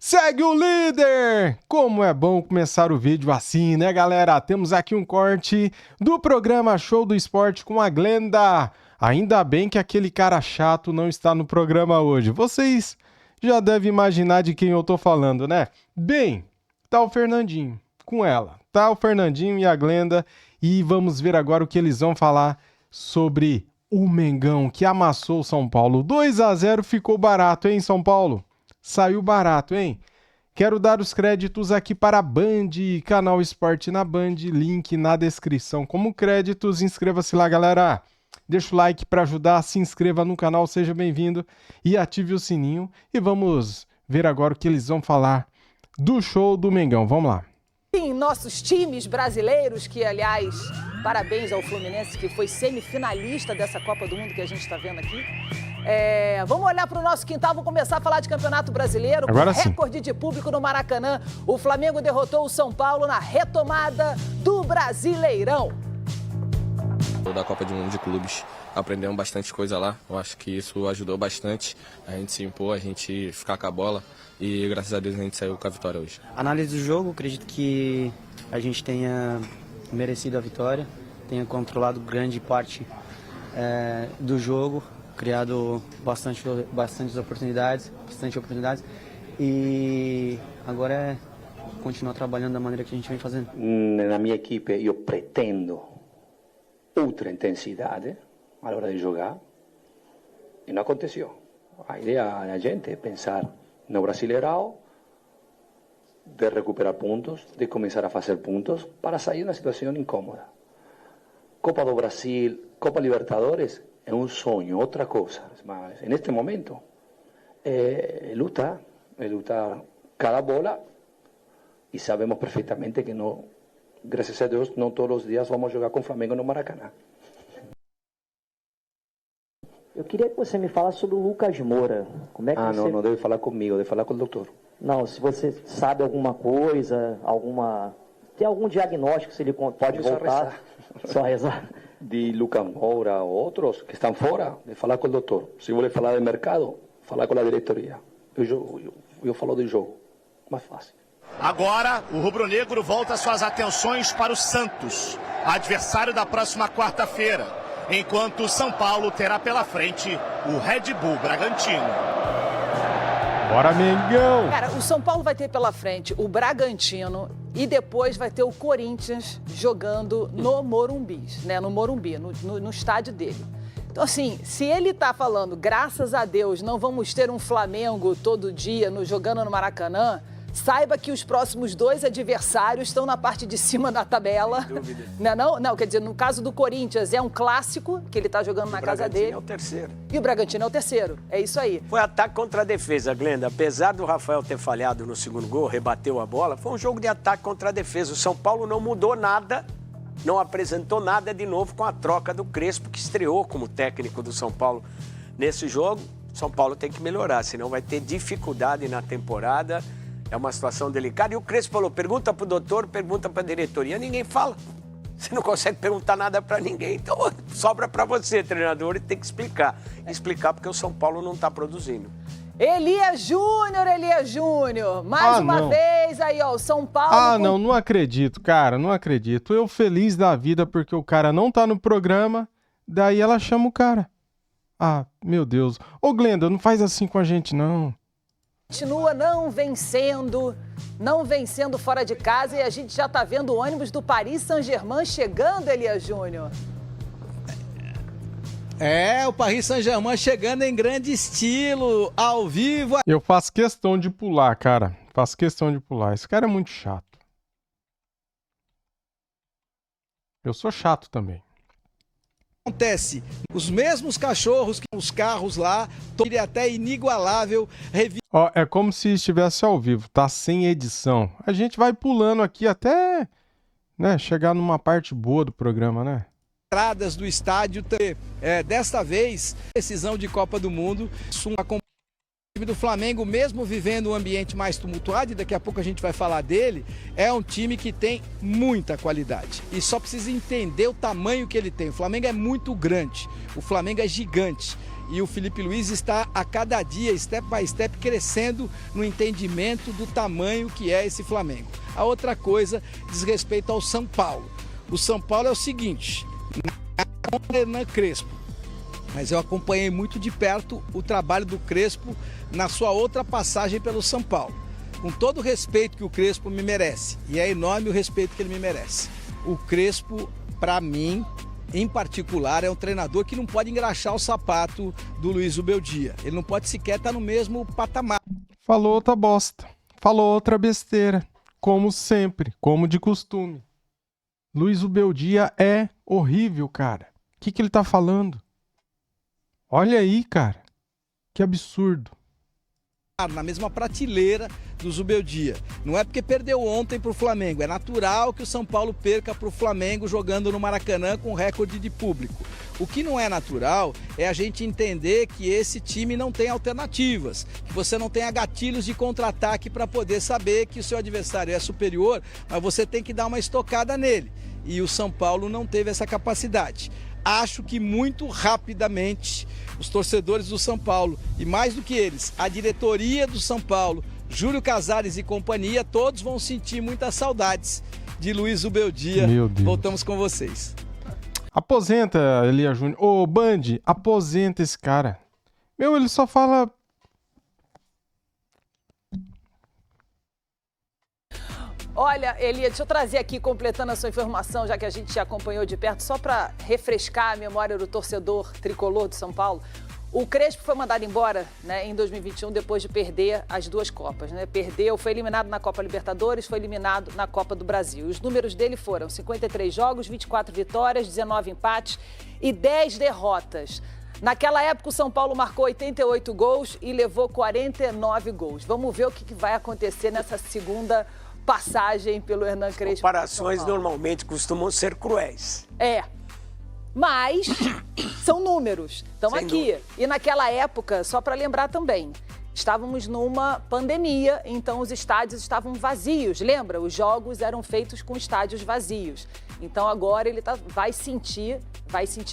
Segue o líder! Como é bom começar o vídeo assim, né, galera? Temos aqui um corte do programa Show do Esporte com a Glenda. Ainda bem que aquele cara chato não está no programa hoje. Vocês já devem imaginar de quem eu tô falando, né? Bem, tá o Fernandinho com ela. Tá o Fernandinho e a Glenda. E vamos ver agora o que eles vão falar sobre o Mengão, que amassou o São Paulo. 2-0 ficou barato, hein, São Paulo? Saiu barato, hein? Quero dar os créditos aqui para a Band, canal Esporte na Band, link na descrição. Como créditos, inscreva-se lá, galera. Deixa o like para ajudar, se inscreva no canal, seja bem-vindo e ative o sininho. E vamos ver agora o que eles vão falar do show do Mengão. Vamos lá. Sim, nossos times brasileiros, que aliás, parabéns ao Fluminense, que foi semifinalista dessa Copa do Mundo que a gente está vendo aqui. Vamos olhar para o nosso quintal, vamos começar a falar de Campeonato Brasileiro. Agora com recorde de público no Maracanã. O Flamengo derrotou o São Paulo na retomada do Brasileirão. Da Copa do Mundo de Clubes, aprendemos bastante coisa lá. Eu acho que isso ajudou bastante a gente se impor, a gente ficar com a bola e graças a Deus a gente saiu com a vitória hoje. Análise do jogo, acredito que a gente tenha merecido a vitória, tenha controlado grande parte do jogo, criado bastante oportunidades e agora é continuar trabalhando da maneira que a gente vem fazendo. Na minha equipe eu pretendo outra intensidade a hora de jogar e não aconteceu. A ideia da gente é pensar no Brasileirão, de recuperar pontos, de começar a fazer pontos para sair de uma situação incômoda. Copa do Brasil, Copa Libertadores é um sonho, outra coisa, mas neste momento é lutar cada bola e sabemos perfeitamente que não, graças a Deus, não todos os dias vamos jogar com o Flamengo no Maracanã. Eu queria que você me falasse sobre o Lucas Moura. Como é que você... não deve falar comigo, deve falar com o doutor. Não, se você sabe alguma coisa, tem algum diagnóstico, se ele pode voltar, só rezar. De Lucas Moura ou outros que estão fora, de falar com o doutor. Se você falar de mercado, falar com a diretoria. Eu falo do jogo, mais fácil. Agora, o rubro-negro volta suas atenções para o Santos, adversário da próxima quarta-feira, enquanto o São Paulo terá pela frente o Red Bull Bragantino. Bora, Mengão! Cara, o São Paulo vai ter pela frente o Bragantino e depois vai ter o Corinthians jogando no Morumbi, né? No Morumbi, no estádio dele. Então, assim, se ele tá falando, graças a Deus, não vamos ter um Flamengo todo dia jogando no Maracanã, saiba que os próximos dois adversários estão na parte de cima da tabela. Sem dúvida. Não, quer dizer, no caso do Corinthians é um clássico, que ele está jogando na casa dele. O Bragantino é o terceiro. E o Bragantino é o terceiro, é isso aí. Foi ataque contra a defesa, Glenda. Apesar do Rafael ter falhado no segundo gol, rebateu a bola, foi um jogo de ataque contra a defesa. O São Paulo não mudou nada, não apresentou nada de novo com a troca do Crespo, que estreou como técnico do São Paulo nesse jogo. O São Paulo tem que melhorar, senão vai ter dificuldade na temporada. É uma situação delicada. E o Crespo falou, pergunta pro doutor, pergunta pra diretoria. Ninguém fala. Você não consegue perguntar nada pra ninguém. Então, sobra pra você, treinador, e tem que explicar. Explicar porque o São Paulo não tá produzindo. Elias Júnior. Mais uma vez aí, ó, o São Paulo... Não acredito, cara, não acredito. Eu feliz da vida porque o cara não tá no programa, daí ela chama o cara. Meu Deus. Ô, Glenda, não faz assim com a gente, não. Continua não vencendo fora de casa e a gente já está vendo o ônibus do Paris Saint-Germain chegando, Elias Júnior. O Paris Saint-Germain chegando em grande estilo, ao vivo. Eu faço questão de pular, cara. Faço questão de pular. Esse cara é muito chato. Eu sou chato também. Acontece, os mesmos cachorros que os carros lá, ele até inigualável. É como se estivesse ao vivo, tá sem edição. A gente vai pulando aqui até, né, chegar numa parte boa do programa, né? Entradas do estádio, desta vez, decisão de Copa do Mundo, time do Flamengo, mesmo vivendo um ambiente mais tumultuado, e daqui a pouco a gente vai falar dele, é um time que tem muita qualidade. E só precisa entender o tamanho que ele tem. O Flamengo é muito grande, o Flamengo é gigante. e o Felipe Luiz está a cada dia, step by step, crescendo no entendimento do tamanho que é esse Flamengo. A outra coisa diz respeito ao São Paulo. O São Paulo é o seguinte, na Hernan Crespo, mas eu acompanhei muito de perto o trabalho do Crespo na sua outra passagem pelo São Paulo. Com todo o respeito que o Crespo me merece, e é enorme o respeito que ele me merece, o Crespo, para mim, em particular, é um treinador que não pode engraxar o sapato do Luiz Ubeldia. Ele não pode sequer estar no mesmo patamar. Falou outra bosta. Falou outra besteira. Como sempre, como de costume. Luiz Ubeldia é horrível, cara. O que ele tá falando? Olha aí, cara. Que absurdo. Na mesma prateleira do Zubeldia. Não é porque perdeu ontem para o Flamengo, é natural que o São Paulo perca para o Flamengo jogando no Maracanã com recorde de público. O que não é natural é a gente entender que esse time não tem alternativas, que você não tenha gatilhos de contra-ataque para poder saber que o seu adversário é superior, mas você tem que dar uma estocada nele. E o São Paulo não teve essa capacidade. Acho que muito rapidamente os torcedores do São Paulo, e mais do que eles, a diretoria do São Paulo, Júlio Casares e companhia, todos vão sentir muitas saudades de Luiz Ubeldia. Meu Deus. Voltamos com vocês. Aposenta, Elia Júnior. Ô, Band, aposenta esse cara. Meu, ele só fala... Olha, Elia, deixa eu trazer aqui, completando a sua informação, já que a gente já acompanhou de perto, só para refrescar a memória do torcedor tricolor de São Paulo. O Crespo foi mandado embora, né, em 2021, depois de perder as duas Copas, né? Foi eliminado na Copa Libertadores, foi eliminado na Copa do Brasil. Os números dele foram 53 jogos, 24 vitórias, 19 empates e 10 derrotas. Naquela época, o São Paulo marcou 88 gols e levou 49 gols. Vamos ver o que vai acontecer nessa segunda passagem pelo Hernan Crespo. Comparações normalmente costumam ser cruéis. É, mas são números. Estão aqui. Dúvida. E naquela época, só para lembrar também, estávamos numa pandemia, então os estádios estavam vazios. Lembra? Os jogos eram feitos com estádios vazios. Então agora ele vai sentir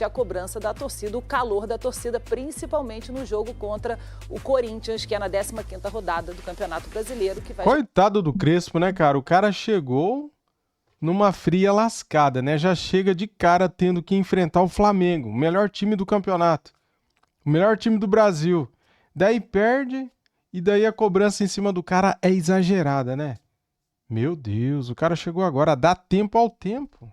a cobrança da torcida, o calor da torcida, principalmente no jogo contra o Corinthians, que é na 15ª rodada do Campeonato Brasileiro. Que vai... Coitado do Crespo, né, cara? O cara chegou numa fria lascada, né? Já chega de cara tendo que enfrentar o Flamengo, o melhor time do campeonato, o melhor time do Brasil. Daí perde e daí a cobrança em cima do cara é exagerada, né? Meu Deus, o cara chegou agora, dá tempo ao tempo.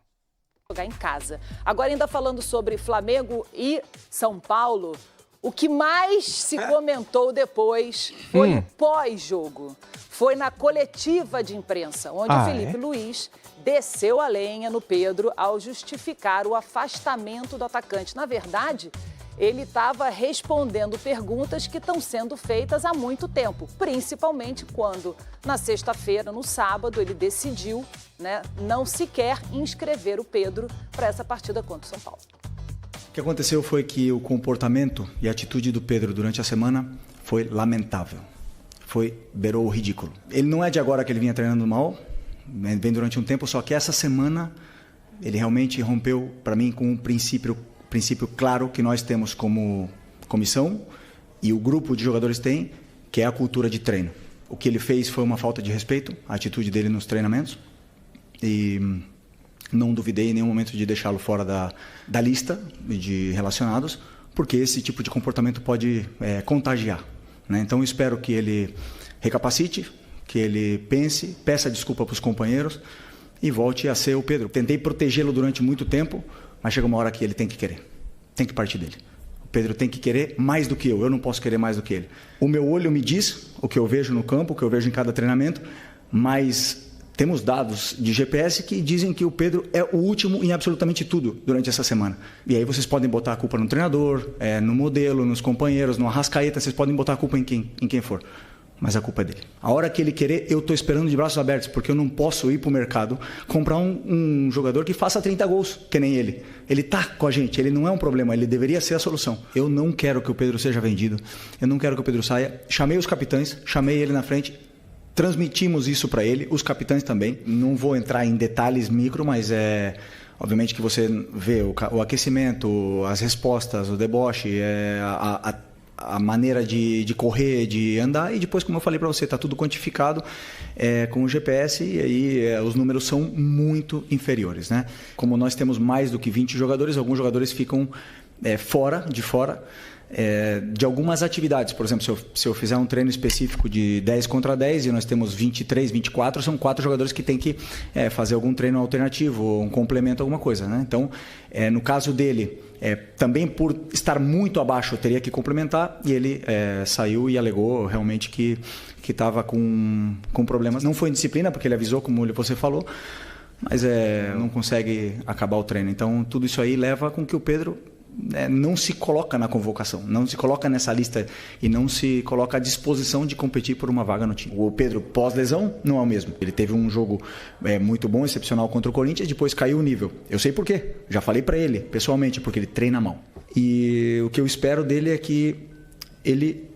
Jogar em casa. Agora, ainda falando sobre Flamengo e São Paulo, o que mais se comentou depois foi o pós-jogo. Foi na coletiva de imprensa, onde o Felipe Luiz desceu a lenha no Pedro ao justificar o afastamento do atacante. Na verdade, ele estava respondendo perguntas que estão sendo feitas há muito tempo, principalmente quando, na sexta-feira, no sábado, ele decidiu, né, não sequer inscrever o Pedro para essa partida contra o São Paulo. O que aconteceu foi que o comportamento e a atitude do Pedro durante a semana foi lamentável. Beirou o ridículo. Ele não é de agora que ele vinha treinando mal, vem durante um tempo, só que essa semana ele realmente rompeu, para mim, com um princípio claro que nós temos como comissão e o grupo de jogadores tem, que é a cultura de treino. O que ele fez foi uma falta de respeito, a atitude dele nos treinamentos, e não duvidei em nenhum momento de deixá-lo fora da lista de relacionados, porque esse tipo de comportamento pode contagiar, né? Então eu espero que ele recapacite, que ele pense, peça desculpa para os companheiros e volte a ser o Pedro. Tentei protegê-lo durante muito tempo, mas chega uma hora que ele tem que querer, tem que partir dele. O Pedro tem que querer mais do que eu não posso querer mais do que ele. O meu olho me diz o que eu vejo no campo, o que eu vejo em cada treinamento, mas temos dados de GPS que dizem que o Pedro é o último em absolutamente tudo durante essa semana. E aí vocês podem botar a culpa no treinador, no modelo, nos companheiros, no Arrascaeta, vocês podem botar a culpa em quem for. Mas a culpa é dele. A hora que ele querer, eu estou esperando de braços abertos, porque eu não posso ir para o mercado comprar um jogador que faça 30 gols, que nem ele. Ele está com a gente, ele não é um problema, ele deveria ser a solução. Eu não quero que o Pedro seja vendido, eu não quero que o Pedro saia. Chamei os capitães, chamei ele na frente, transmitimos isso para ele, os capitães também. Não vou entrar em detalhes micro, mas Obviamente que você vê o aquecimento, as respostas, o deboche, a maneira de correr, de andar, e depois, como eu falei para você, está tudo quantificado com o GPS, e aí os números são muito inferiores, né? Como nós temos mais do que 20 jogadores, alguns jogadores ficam fora de algumas atividades. Por exemplo, se eu fizer um treino específico de 10 contra 10 e nós temos 23, 24, são 4 jogadores que têm que fazer algum treino alternativo, ou um complemento, alguma coisa, né? Então, no caso dele, também por estar muito abaixo, eu teria que complementar, e ele saiu e alegou realmente que estava com problemas. Não foi indisciplina, porque ele avisou, como você falou, mas não consegue acabar o treino. Então, tudo isso aí leva com que o Pedro não se coloca na convocação, não se coloca nessa lista e não se coloca à disposição de competir por uma vaga no time. O Pedro, pós-lesão, não é o mesmo. Ele teve um jogo muito bom, excepcional contra o Corinthians, depois caiu o nível. Eu sei por quê, já falei para ele, pessoalmente, porque ele treina a mão. E o que eu espero dele é que ele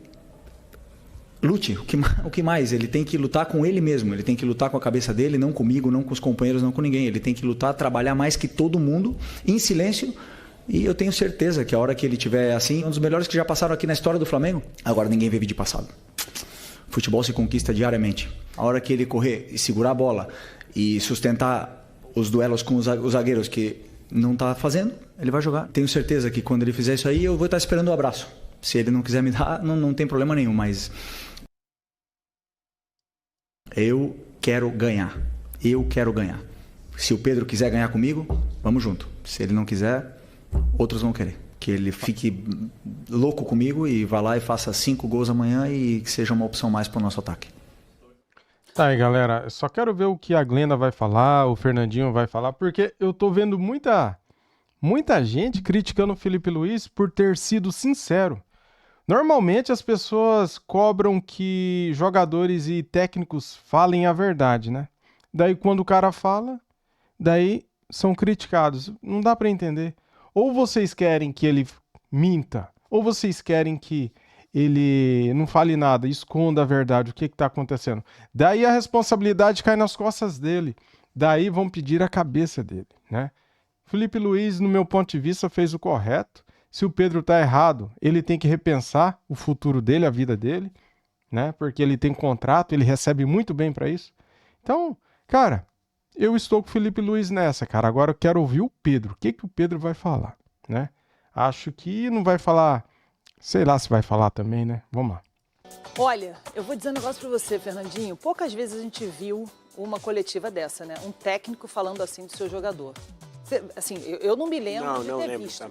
lute. O que mais? Ele tem que lutar com ele mesmo, ele tem que lutar com a cabeça dele, não comigo, não com os companheiros, não com ninguém. Ele tem que lutar, trabalhar mais que todo mundo, em silêncio. E eu tenho certeza que a hora que ele tiver assim, um dos melhores que já passaram aqui na história do Flamengo. Agora ninguém vive de passado. Futebol se conquista diariamente. A hora que ele correr e segurar a bola e sustentar os duelos com os zagueiros que não está fazendo, ele vai jogar. Tenho certeza que quando ele fizer isso aí, eu vou estar esperando o abraço. Se ele não quiser me dar, não tem problema nenhum, mas eu quero ganhar. Eu quero ganhar. Se o Pedro quiser ganhar comigo, vamos junto. Se ele não quiser, outros vão querer. Que ele fique louco comigo e vá lá e faça 5 gols amanhã e que seja uma opção mais para o nosso ataque. Tá aí, galera. Só quero ver o que a Glenda vai falar, o Fernandinho vai falar, porque eu tô vendo muita gente criticando o Felipe Luiz por ter sido sincero. Normalmente as pessoas cobram que jogadores e técnicos falem a verdade, né? Daí quando o cara fala, daí são criticados. Não dá para entender. Ou vocês querem que ele minta, ou vocês querem que ele não fale nada, esconda a verdade, o que está acontecendo. Daí a responsabilidade cai nas costas dele. Daí vão pedir a cabeça dele, né? Felipe Luiz, no meu ponto de vista, fez o correto. Se o Pedro está errado, ele tem que repensar o futuro dele, a vida dele, né? Porque ele tem contrato, ele recebe muito bem para isso. Então, cara, eu estou com o Felipe Luiz nessa, cara. Agora eu quero ouvir o Pedro. O que o Pedro vai falar, né? Acho que não vai falar... Sei lá se vai falar também, né? Vamos lá. Olha, eu vou dizer um negócio pra você, Fernandinho. Poucas vezes a gente viu uma coletiva dessa, né? Um técnico falando assim do seu jogador. Assim, eu não me lembro de ter visto.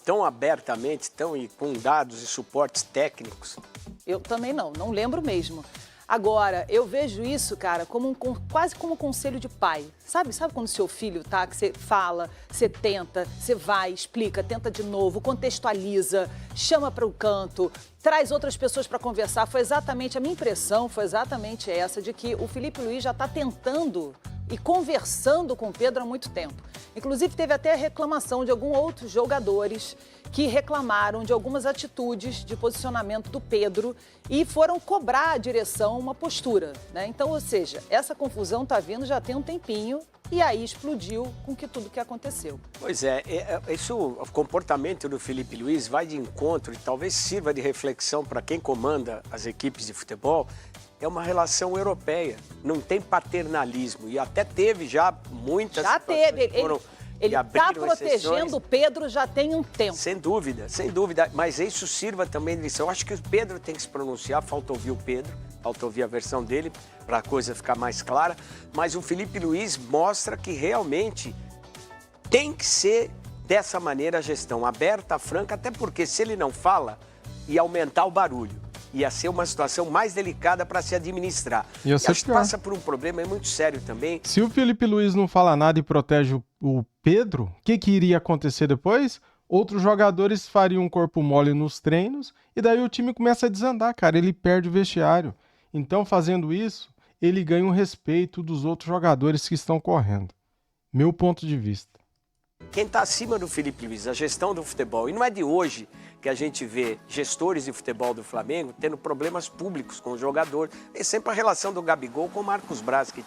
Tão abertamente, com dados e suportes técnicos. Eu também não lembro mesmo. Agora, eu vejo isso, cara, como quase como um conselho de pai. Sabe quando seu filho tá, que você fala, você tenta, você vai, explica, tenta de novo, contextualiza, chama para o canto, traz outras pessoas para conversar. A minha impressão foi exatamente essa, de que o Felipe Luiz já está tentando e conversando com o Pedro há muito tempo. Inclusive, teve até a reclamação de alguns outros jogadores que reclamaram de algumas atitudes de posicionamento do Pedro e foram cobrar à direção uma postura, né? Então, ou seja, essa confusão está vindo já tem um tempinho e aí explodiu com tudo que aconteceu. Pois o comportamento do Felipe Luiz vai de encontro e talvez sirva de reflexão para quem comanda as equipes de futebol. É uma relação europeia, não tem paternalismo e até teve já muitas... Já teve, ele está protegendo o Pedro já tem um tempo. Sem dúvida, mas isso sirva também de lição. Eu acho que o Pedro tem que se pronunciar, falta ouvir o Pedro, falta ouvir a versão dele para a coisa ficar mais clara, mas o Felipe Luiz mostra que realmente tem que ser dessa maneira a gestão, aberta, franca, até porque se ele não fala, ia aumentar o barulho. Ia ser uma situação mais delicada para se administrar. E acho que passa por um problema muito sério também. Se o Felipe Luiz não fala nada e protege o Pedro, o que iria acontecer depois? Outros jogadores fariam um corpo mole nos treinos e daí o time começa a desandar, cara. Ele perde o vestiário. Então, fazendo isso, ele ganha o respeito dos outros jogadores que estão correndo. Meu ponto de vista. Quem está acima do Felipe Luiz, a gestão do futebol, e não é de hoje que a gente vê gestores de futebol do Flamengo tendo problemas públicos com o jogador. É sempre a relação do Gabigol com o Marcos Braz, que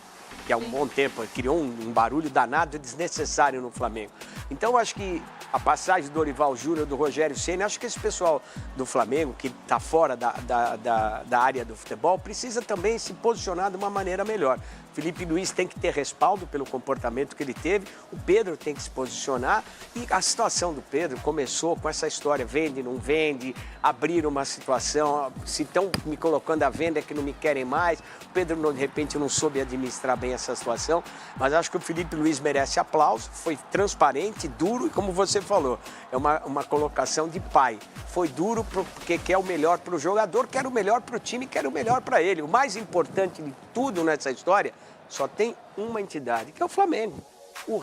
há um bom tempo criou um barulho danado e desnecessário no Flamengo. Então, eu acho que a passagem do Dorival Júnior, do Rogério Ceni, acho que esse pessoal do Flamengo, que está fora da área do futebol, precisa também se posicionar de uma maneira melhor. Felipe Luiz tem que ter respaldo pelo comportamento que ele teve, o Pedro tem que se posicionar e a situação do Pedro começou com essa história, vende, não vende, abrir uma situação, se estão me colocando à venda é que não me querem mais, o Pedro de repente não soube administrar bem essa situação, mas acho que o Felipe Luiz merece aplauso, foi transparente, duro e como você falou, é uma colocação de pai, foi duro porque quer o melhor para o jogador, quer o melhor para o time, quer o melhor para ele, o mais importante de tudo nessa história só tem uma entidade, que é o Flamengo. O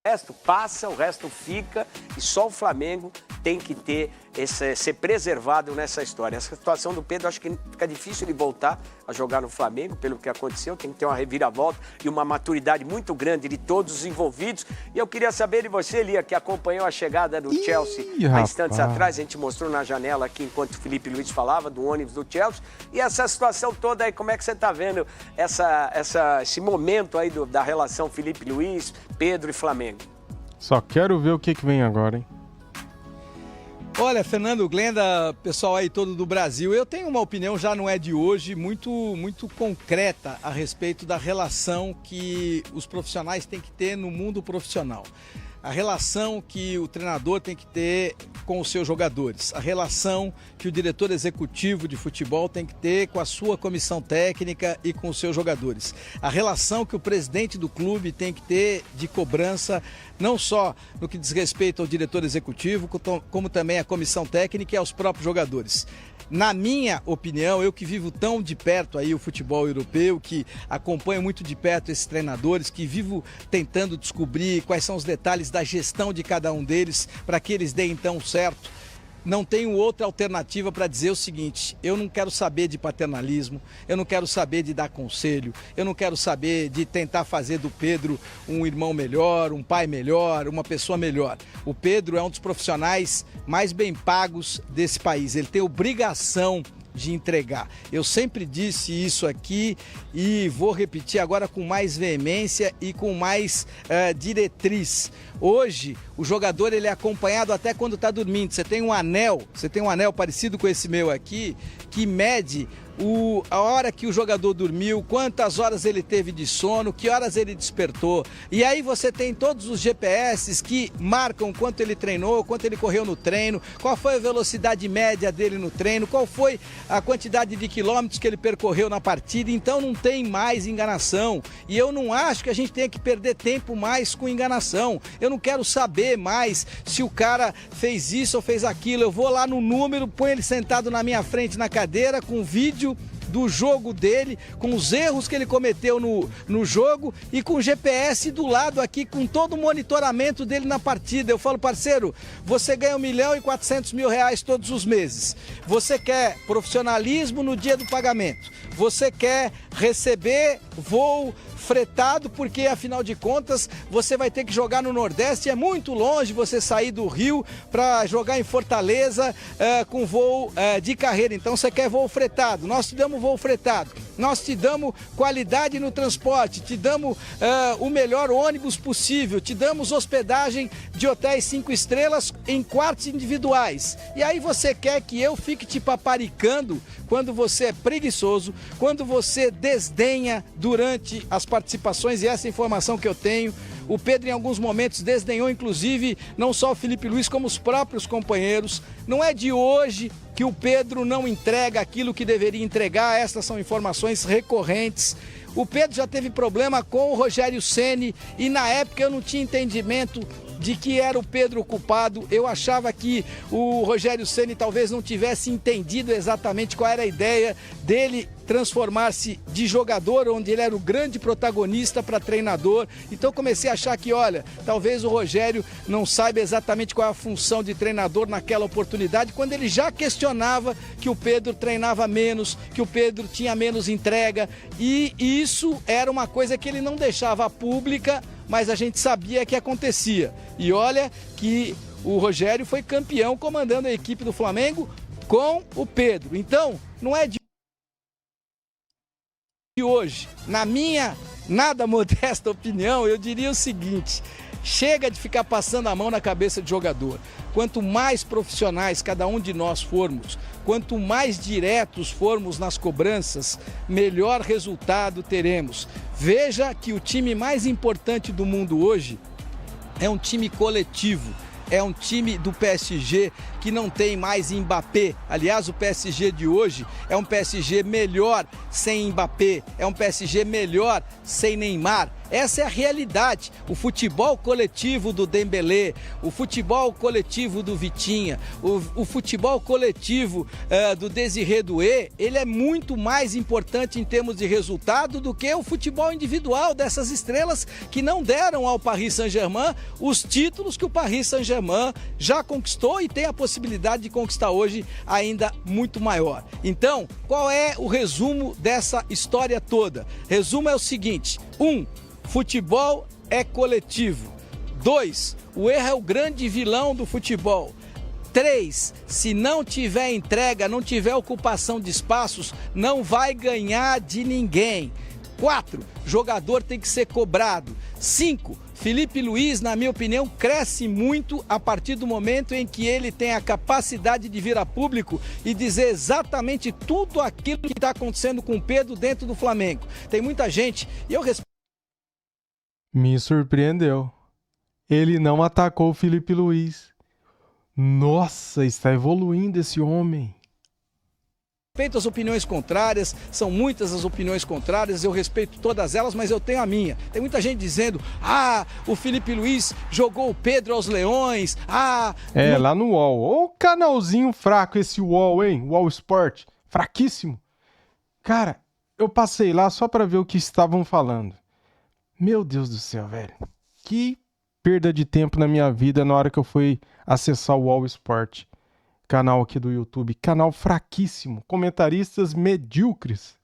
resto passa, o resto fica e só o Flamengo tem que ser preservado nessa história. Essa situação do Pedro, acho que fica difícil ele voltar a jogar no Flamengo, pelo que aconteceu, tem que ter uma reviravolta e uma maturidade muito grande de todos os envolvidos. E eu queria saber de você, Lia, que acompanhou a chegada do Chelsea há instantes atrás, a gente mostrou na janela aqui, enquanto o Felipe Luiz falava, do ônibus do Chelsea, e essa situação toda aí, como é que você está vendo esse momento aí da relação Felipe Luiz, Pedro e Flamengo? Só quero ver o que vem agora, hein? Olha, Fernando, Glenda, pessoal aí todo do Brasil, eu tenho uma opinião, já não é de hoje, muito concreta a respeito da relação que os profissionais têm que ter no mundo profissional. A relação que o treinador tem que ter com os seus jogadores, a relação que o diretor executivo de futebol tem que ter com a sua comissão técnica e com os seus jogadores, a relação que o presidente do clube tem que ter de cobrança, não só no que diz respeito ao diretor executivo, como também à comissão técnica e aos próprios jogadores. Na minha opinião, eu que vivo tão de perto aí o futebol europeu, que acompanho muito de perto esses treinadores, que vivo tentando descobrir quais são os detalhes da gestão de cada um deles para que eles deem então certo, não tenho outra alternativa para dizer o seguinte: eu não quero saber de paternalismo, eu não quero saber de dar conselho, eu não quero saber de tentar fazer do Pedro um irmão melhor, um pai melhor, uma pessoa melhor. O Pedro é um dos profissionais mais bem pagos desse país, ele tem obrigação de entregar. Eu sempre disse isso aqui e vou repetir agora com mais veemência e com mais diretriz. Hoje, o jogador ele é acompanhado até quando está dormindo. Você tem um anel parecido com esse meu aqui, que mede a hora que o jogador dormiu, quantas horas ele teve de sono, que horas ele despertou. E aí você tem todos os GPS que marcam quanto ele treinou, quanto ele correu no treino, qual foi a velocidade média dele no treino, qual foi a quantidade de quilômetros que ele percorreu na partida. Então não tem mais enganação. E eu não acho que a gente tenha que perder tempo mais com enganação. Eu não quero saber mais se o cara fez isso ou fez aquilo. Eu vou lá no número, põe ele sentado na minha frente na cadeira com vídeo do jogo dele, com os erros que ele cometeu no jogo e com o GPS do lado aqui, com todo o monitoramento dele na partida. Eu falo, parceiro, você ganha R$1.400.000 todos os meses. Você quer profissionalismo no dia do pagamento. Você quer receber voo fretado, porque afinal de contas você vai ter que jogar no Nordeste, é muito longe você sair do Rio para jogar em Fortaleza com voo de carreira. Então você quer voo fretado, nós te damos voo fretado, nós te damos qualidade no transporte, te damos o melhor ônibus possível, te damos hospedagem de hotéis 5 estrelas em quartos individuais. E aí você quer que eu fique te paparicando quando você é preguiçoso, quando você desdenha durante as participações, e essa informação que eu tenho, o Pedro em alguns momentos desdenhou inclusive não só o Felipe Luiz como os próprios companheiros. Não é de hoje que o Pedro não entrega aquilo que deveria entregar, essas são informações recorrentes. O Pedro já teve problema com o Rogério Ceni e na época eu não tinha entendimento de que era o Pedro o culpado. Eu achava que o Rogério Ceni talvez não tivesse entendido exatamente qual era a ideia dele transformar-se de jogador, onde ele era o grande protagonista, para treinador. Então comecei a achar que, olha, talvez o Rogério não saiba exatamente qual é a função de treinador naquela oportunidade, quando ele já questionava que o Pedro treinava menos, que o Pedro tinha menos entrega, e isso era uma coisa que ele não deixava pública, mas a gente sabia que acontecia. E olha que o Rogério foi campeão comandando a equipe do Flamengo com o Pedro. Então, não é de hoje. Na minha nada modesta opinião, eu diria o seguinte: chega de ficar passando a mão na cabeça de jogador. Quanto mais profissionais cada um de nós formos, quanto mais diretos formos nas cobranças, melhor resultado teremos. Veja que o time mais importante do mundo hoje é um time coletivo. É um time do PSG que não tem mais Mbappé. Aliás, o PSG de hoje é um PSG melhor sem Mbappé. É um PSG melhor sem Neymar. Essa é a realidade. O futebol coletivo do Dembélé, o futebol coletivo do Vitinha, o futebol coletivo do Désiré Doué, ele é muito mais importante em termos de resultado do que o futebol individual dessas estrelas que não deram ao Paris Saint-Germain os títulos que o Paris Saint-Germain já conquistou e tem a possibilidade de conquistar hoje ainda muito maior. Então, qual é o resumo dessa história toda? Resumo é o seguinte: 1. Futebol é coletivo. 2. O erro é o grande vilão do futebol. 3. Se não tiver entrega, não tiver ocupação de espaços, não vai ganhar de ninguém. 4. Jogador tem que ser cobrado. 5. Felipe Luiz, na minha opinião, cresce muito a partir do momento em que ele tem a capacidade de vir a público e dizer exatamente tudo aquilo que está acontecendo com o Pedro dentro do Flamengo. Tem muita gente, e eu respeito. Me surpreendeu. Ele não atacou o Felipe Luiz. Nossa, está evoluindo esse homem. Respeito as opiniões contrárias, são muitas as opiniões contrárias, eu respeito todas elas, mas eu tenho a minha. Tem muita gente dizendo: o Felipe Luiz jogou o Pedro aos leões, lá no UOL. Ô, canalzinho fraco esse UOL, hein? UOL Sport, fraquíssimo. Cara, eu passei lá só para ver o que estavam falando. Meu Deus do céu, velho. Que perda de tempo na minha vida na hora que eu fui acessar o UOL Sport. Canal aqui do YouTube, canal fraquíssimo, comentaristas medíocres.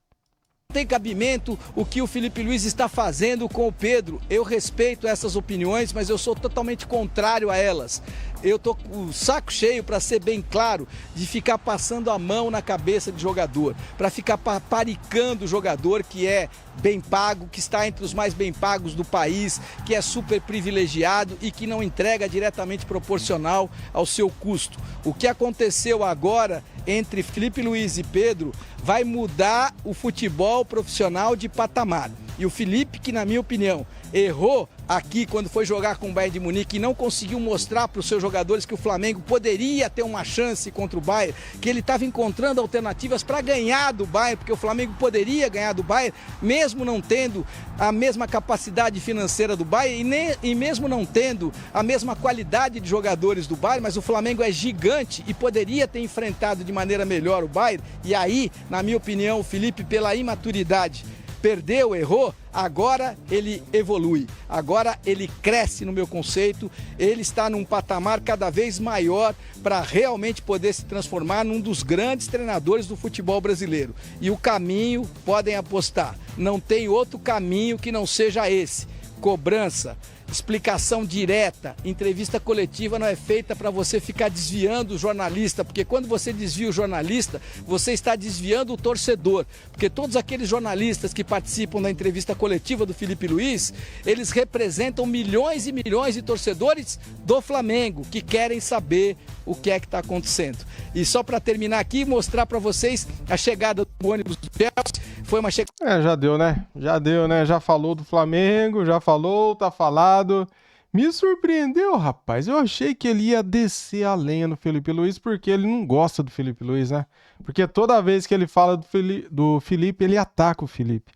Tem cabimento o que o Felipe Luiz está fazendo com o Pedro. Eu respeito essas opiniões, mas eu sou totalmente contrário a elas. Eu tô com o saco cheio, para ser bem claro, de ficar passando a mão na cabeça de jogador, para ficar paparicando o jogador que é bem pago, que está entre os mais bem pagos do país, que é super privilegiado e que não entrega diretamente proporcional ao seu custo. O que aconteceu agora entre Felipe Luiz e Pedro vai mudar o futebol profissional de patamar. E o Felipe, que na minha opinião errou aqui quando foi jogar com o Bayern de Munique e não conseguiu mostrar para os seus jogadores que o Flamengo poderia ter uma chance contra o Bayern, que ele estava encontrando alternativas para ganhar do Bayern, porque o Flamengo poderia ganhar do Bayern, mesmo não tendo a mesma capacidade financeira do Bayern e mesmo não tendo a mesma qualidade de jogadores do Bayern, mas o Flamengo é gigante e poderia ter enfrentado de maneira melhor o Bayern. E aí, na minha opinião, o Felipe, pela imaturidade, perdeu, errou, agora ele evolui, agora ele cresce no meu conceito, ele está num patamar cada vez maior para realmente poder se transformar num dos grandes treinadores do futebol brasileiro. E o caminho, podem apostar, não tem outro caminho que não seja esse: cobrança, explicação direta. Entrevista coletiva não é feita para você ficar desviando o jornalista, porque quando você desvia o jornalista, você está desviando o torcedor, porque todos aqueles jornalistas que participam da entrevista coletiva do Felipe Luiz, eles representam milhões e milhões de torcedores do Flamengo, que querem saber o que é que está acontecendo. E só para terminar aqui, mostrar para vocês a chegada do ônibus do Chelsea. Foi uma chegada... Já deu, né? Já deu, né? Já falou do Flamengo, já falou, tá falado. Me surpreendeu, rapaz. Eu achei que ele ia descer a lenha no Felipe Luiz, porque ele não gosta do Felipe Luiz, né? Porque toda vez que ele fala do Felipe, ele ataca o Felipe.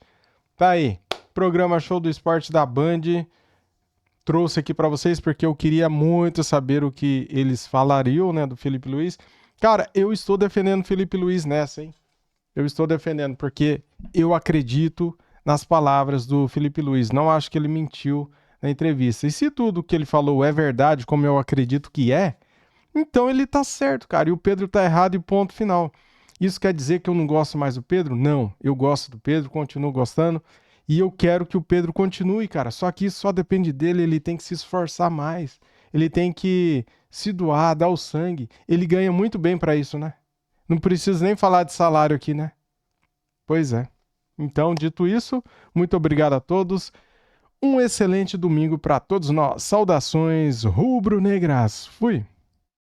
Tá aí, programa Show do Esporte da Band. Trouxe aqui pra vocês porque eu queria muito saber o que eles falariam, né, do Felipe Luiz. Cara, eu estou defendendo o Felipe Luiz nessa, hein? Eu estou defendendo porque eu acredito nas palavras do Felipe Luiz. Não acho que ele mentiu na entrevista. E se tudo que ele falou é verdade, como eu acredito que é, então ele tá certo, cara. E o Pedro tá errado e ponto final. Isso quer dizer que eu não gosto mais do Pedro? Não. Eu gosto do Pedro, continuo gostando. E eu quero que o Pedro continue, cara. Só que isso só depende dele. Ele tem que se esforçar mais. Ele tem que se doar, dar o sangue, ele ganha muito bem para isso, né? Não preciso nem falar de salário aqui, né? Pois é. Então, dito isso, muito obrigado a todos. Um excelente domingo para todos nós. Saudações rubro-negras. Fui!